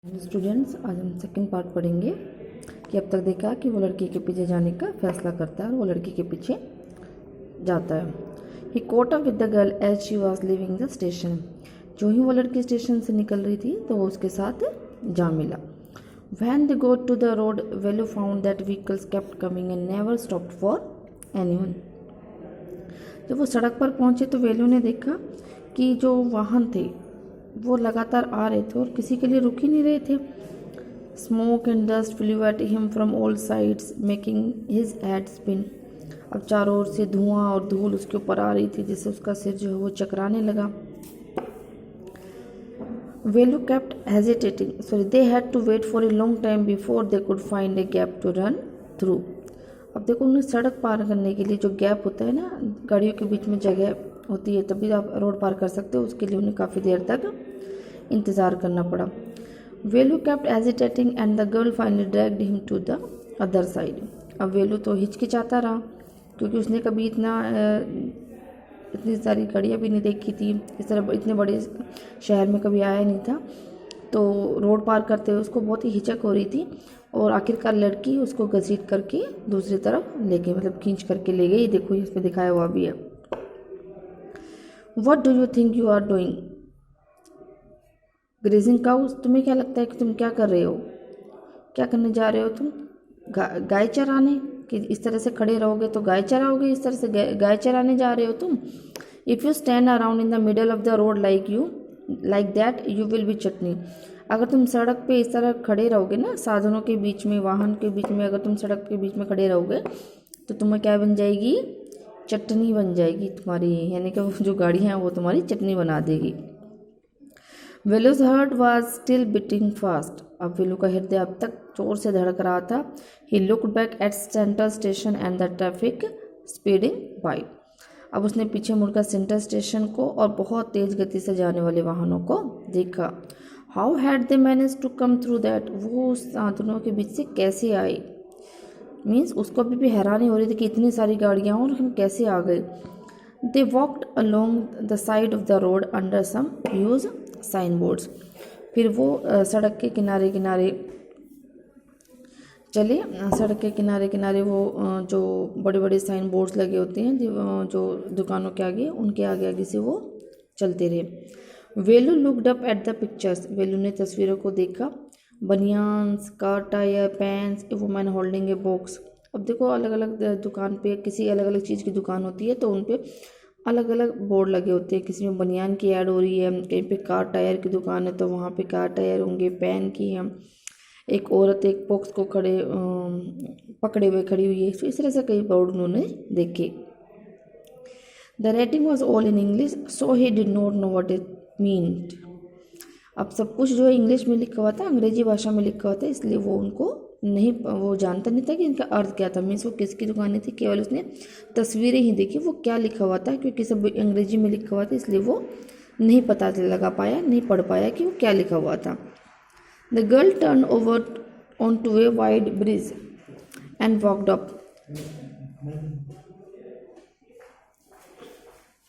Students, आज हम second part पढ़ेंगे कि अब तक देखा कि वो लड़की के पीछे जाने का फैसला करता है और वो लड़की के पीछे जाता है। He caught up with the girl as she was leaving the station. जो ही वो लड़की स्टेशन से निकल रही थी तो वो उसके साथ जा मिला। When they go to the road Velu found that vehicles kept coming and never stopped for anyone. जब वो सड़क पर पहुंचे तो वेलू ने देखा कि जो वाहन थे वो लगातार आ रहे थे और किसी के लिए रुक ही नहीं रहे थे। Smoke and dust flu at him from all sides making his head spin. अब चारों ओर से धुआं और धूल उसके ऊपर आ रही थी जिससे उसका सिर जो है वो चकराने लगा। Velu kept hesitating, sorry they had to wait for a long time before they could find a gap to run through. अब देखो, उन्हें सड़क पार करने के लिए जो गैप होता है ना, गाड़ियों के बीच में जगह होती है तभी आप रोड पार कर सकते हो, उसके लिए उन्हें काफ़ी देर तक इंतज़ार करना पड़ा। Velu kept hesitating and the girl finally dragged him to the other side. अब वेलू तो हिचकिचाता रहा क्योंकि उसने कभी इतनी सारी गाड़ियाँ भी नहीं देखी थी, इस तरह इतने बड़े शहर में कभी आया नहीं था, तो रोड पार करते हुए उसको बहुत ही हिचक हो रही थी और आखिरकार लड़की उसको घसीट करके दूसरी तरफ ले गई, मतलब खींच करके ले गई। देखो इस पर दिखाया हुआ भी है। What do you think you are doing grazing cows, तुम्हें क्या लगता है कि तुम क्या कर रहे हो, क्या करने जा रहे हो तुम? गाय चराने? कि इस तरह से खड़े रहोगे तो गाय चराओगे, इस तरह से गाय चराने जा रहे हो तुम? If you stand around in the middle of the road like that you will be chutney. अगर तुम सड़क पे इस तरह खड़े रहोगे ना, साधनों के बीच में, वाहन के बीच में, अगर तुम सड़क के बीच में खड़े रहोगे तो तुम्हें क्या बन जाएगी? चटनी बन जाएगी तुम्हारी, यानी कि वो जो गाड़ी है वो तुम्हारी चटनी बना देगी। Velu's heart was still beating fast. अब वेलू का हृदय अब तक जोर से धड़क रहा था। He looked back at central station and the traffic speeding by. अब उसने पीछे मुड़कर सेंट्रल स्टेशन को और बहुत तेज गति से जाने वाले वाहनों को देखा। How had they manage to come through that, वो उस साधनों के बीच से कैसे आए? मीन्स उसको अभी भी हैरानी हो रही थी कि इतनी सारी गाड़ियाँ और हम कैसे आ गए। They walked along the side of the road under some huge signboards. फिर वो सड़क के किनारे किनारे चले। सड़क के किनारे किनारे वो जो बड़े बड़े साइन बोर्ड्स लगे होते हैं जो दुकानों के आगे, उनके आगे आगे से वो चलते रहे। Velu looked up at the pictures, Velu ने तस्वीरों को देखा। Banians, car tyre, pants, a woman holding a box. अब देखो, अलग अलग दुकान पे किसी अलग अलग चीज़ की दुकान होती है तो उन पे अलग अलग बोर्ड लगे होते हैं। किसी में बनियान की ऐड हो रही है, कहीं पे कार टायर की दुकान है तो वहाँ पे कार टायर होंगे, पैन की है। एक औरत एक बॉक्स को पकड़े हुए खड़ी हुई है। इस तरह से कई बोर्ड उन्होंने देखे। The writing was all in English so he did not know what it meant. अब सब कुछ जो है इंग्लिश में लिखा हुआ था, अंग्रेजी भाषा में लिखा हुआ था, इसलिए वो जानता नहीं था कि इनका अर्थ क्या था। मीन्स वो किसकी दुकानें थी, केवल उसने तस्वीरें ही देखी, वो क्या लिखा हुआ था, क्योंकि सब अंग्रेजी में लिखा हुआ था इसलिए वो नहीं पता लगा पाया, नहीं पढ़ पाया कि वो क्या लिखा हुआ था। The girl turn over on to a wide bridge and walked up.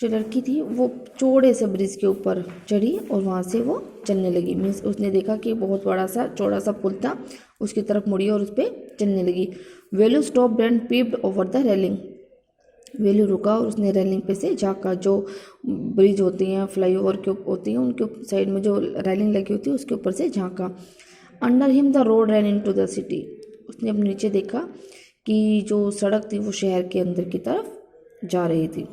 जो लड़की थी वो चौड़े से ब्रिज के ऊपर चढ़ी और वहाँ से वो चलने लगी। मीन्स उसने देखा कि बहुत बड़ा सा चौड़ा सा पुल था, उसकी तरफ मुड़ी और उस पर चलने लगी। Velu stopped and peeped over the railing. Velu रुका और उसने रेलिंग पे से झाँका। जो ब्रिज होती हैं, फ्लाईओवर के होती हैं, उनके साइड में जो रेलिंग लगी होती है उसके ऊपर से झाँका। Under him the road run into the city. उसने अपने नीचे देखा कि जो सड़क थी वो शहर के अंदर की तरफ जा रही थी।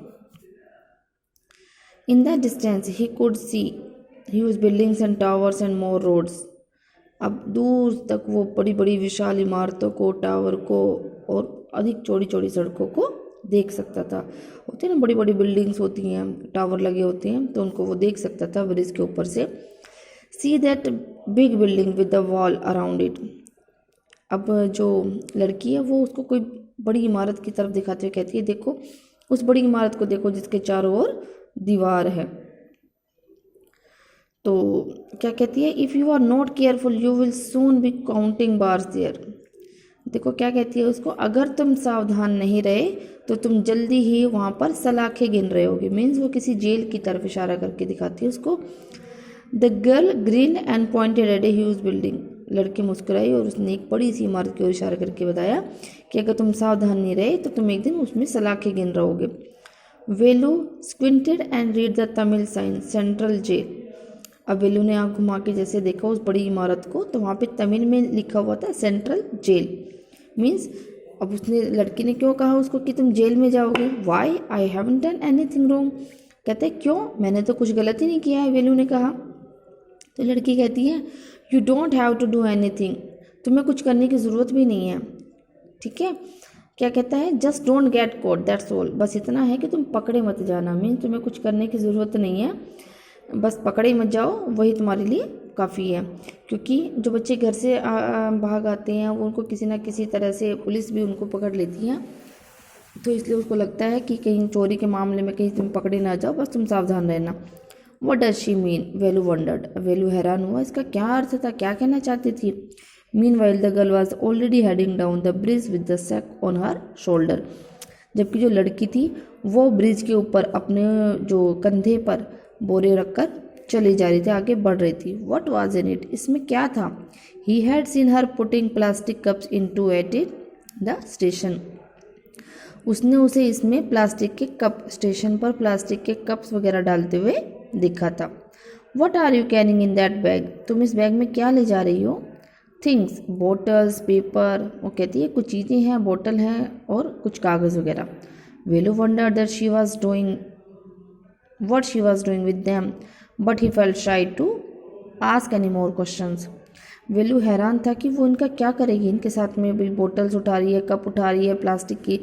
In the distance he could see huge buildings and towers and more roads. अब दूर तक वो बड़ी बड़ी विशाल इमारतों को, टावर को और अधिक चौड़ी चौड़ी सड़कों को देख सकता था। होते हैं ना, बड़ी बड़ी बिल्डिंग्स होती हैं, टावर लगे होते हैं, तो उनको वो देख सकता था ब्रिज के ऊपर से। See that big building with the wall around it. अब जो लड़की है वो उसको कोई बड़ी इमारत की तरफ दिखाते हुए कहती है, देखो उस बड़ी इमारत को देखो जिसके चारों ओर दीवार है। तो क्या कहती है, if you are not careful you will soon be counting bars there. देखो क्या कहती है उसको, अगर तुम सावधान नहीं रहे तो तुम जल्दी ही वहाँ पर सलाखें गिन रहे होगे। मीन्स वो किसी जेल की तरफ इशारा करके दिखाती है उसको। The girl green and pointed eight a huge building. लड़की मुस्कुराई और उसने एक बड़ी सी इमारत की ओर इशारा करके बताया कि अगर तुम सावधान नहीं रहे तो तुम एक दिन उसमें सलाखें गिन रहोगे। Velu squinted and read the Tamil sign Central Jail. अब वेलू ने आँख घुमा के जैसे देखा उस बड़ी इमारत को तो वहाँ पे तमिल में लिखा हुआ था सेंट्रल जेल। मीन्स अब उसने लड़की ने क्यों कहा उसको कि तुम जेल में जाओगे। Why I haven't done anything wrong. कहते हैं क्यों, मैंने तो कुछ गलत ही नहीं किया है, वेलू ने कहा। तो लड़की कहती है you don't have to do anything, तुम्हें कुछ करने की ज़रूरत भी नहीं है, ठीक है। क्या कहता है just don't get caught that's all, बस इतना है कि तुम पकड़े मत जाना। मीन तुम्हें कुछ करने की ज़रूरत नहीं है, बस पकड़े मत जाओ, वही तुम्हारे लिए काफ़ी है। क्योंकि जो बच्चे घर से भाग आते हैं वो उनको किसी ना किसी तरह से पुलिस भी उनको पकड़ लेती है, तो इसलिए उसको लगता है कि कहीं चोरी के मामले में कहीं तुम पकड़े ना जाओ, बस तुम सावधान रहना। What does she mean, Velu wondered. Velu हैरान हुआ इसका क्या अर्थ था, क्या कहना चाहती थी। Meanwhile the girl was already heading down the bridge with the sack on her shoulder. जबकि जो लड़की थी वो ब्रिज के ऊपर अपने जो कंधे पर बोरे रखकर चली जा रही थी, आगे बढ़ रही थी। वट वॉज इन इट, इसमें क्या था। He had seen her putting plastic cups into at it the station. उसने उसे इसमें प्लास्टिक के कप, स्टेशन पर प्लास्टिक के कप्स वगैरह डालते हुए देखा था। What are you carrying in that bag, तुम इस बैग में क्या ले जा रही हो। थिंग्स, बोटल्स, पेपर, वो कहती है कुछ चीज़ें हैं, बोतल हैं और कुछ कागज़ वगैरह। Velu wonder that she was doing what she was doing with them, but he felt shy to ask any more questions. वेलू हैरान था कि वो इनका क्या करेगी, इनके साथ में भी बोटल्स उठा रही है, कप उठा रही है, प्लास्टिक की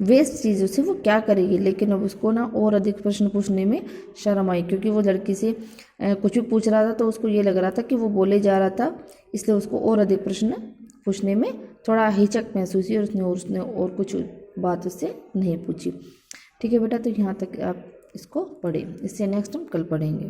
वेस्ट चीज़ों से वो क्या करेगी। लेकिन अब उसको ना और अधिक प्रश्न पूछने में शर्म आई, क्योंकि वो लड़की से कुछ भी पूछ रहा था तो उसको ये लग रहा था कि वो बोले जा रहा था, इसलिए उसको और अधिक प्रश्न पूछने में थोड़ा हिचक महसूस हुई और उसने और कुछ बात उससे नहीं पूछी। ठीक है बेटा, तो यहाँ तक आप इसको पढ़ें, इससे नेक्स्ट हम कल पढ़ेंगे।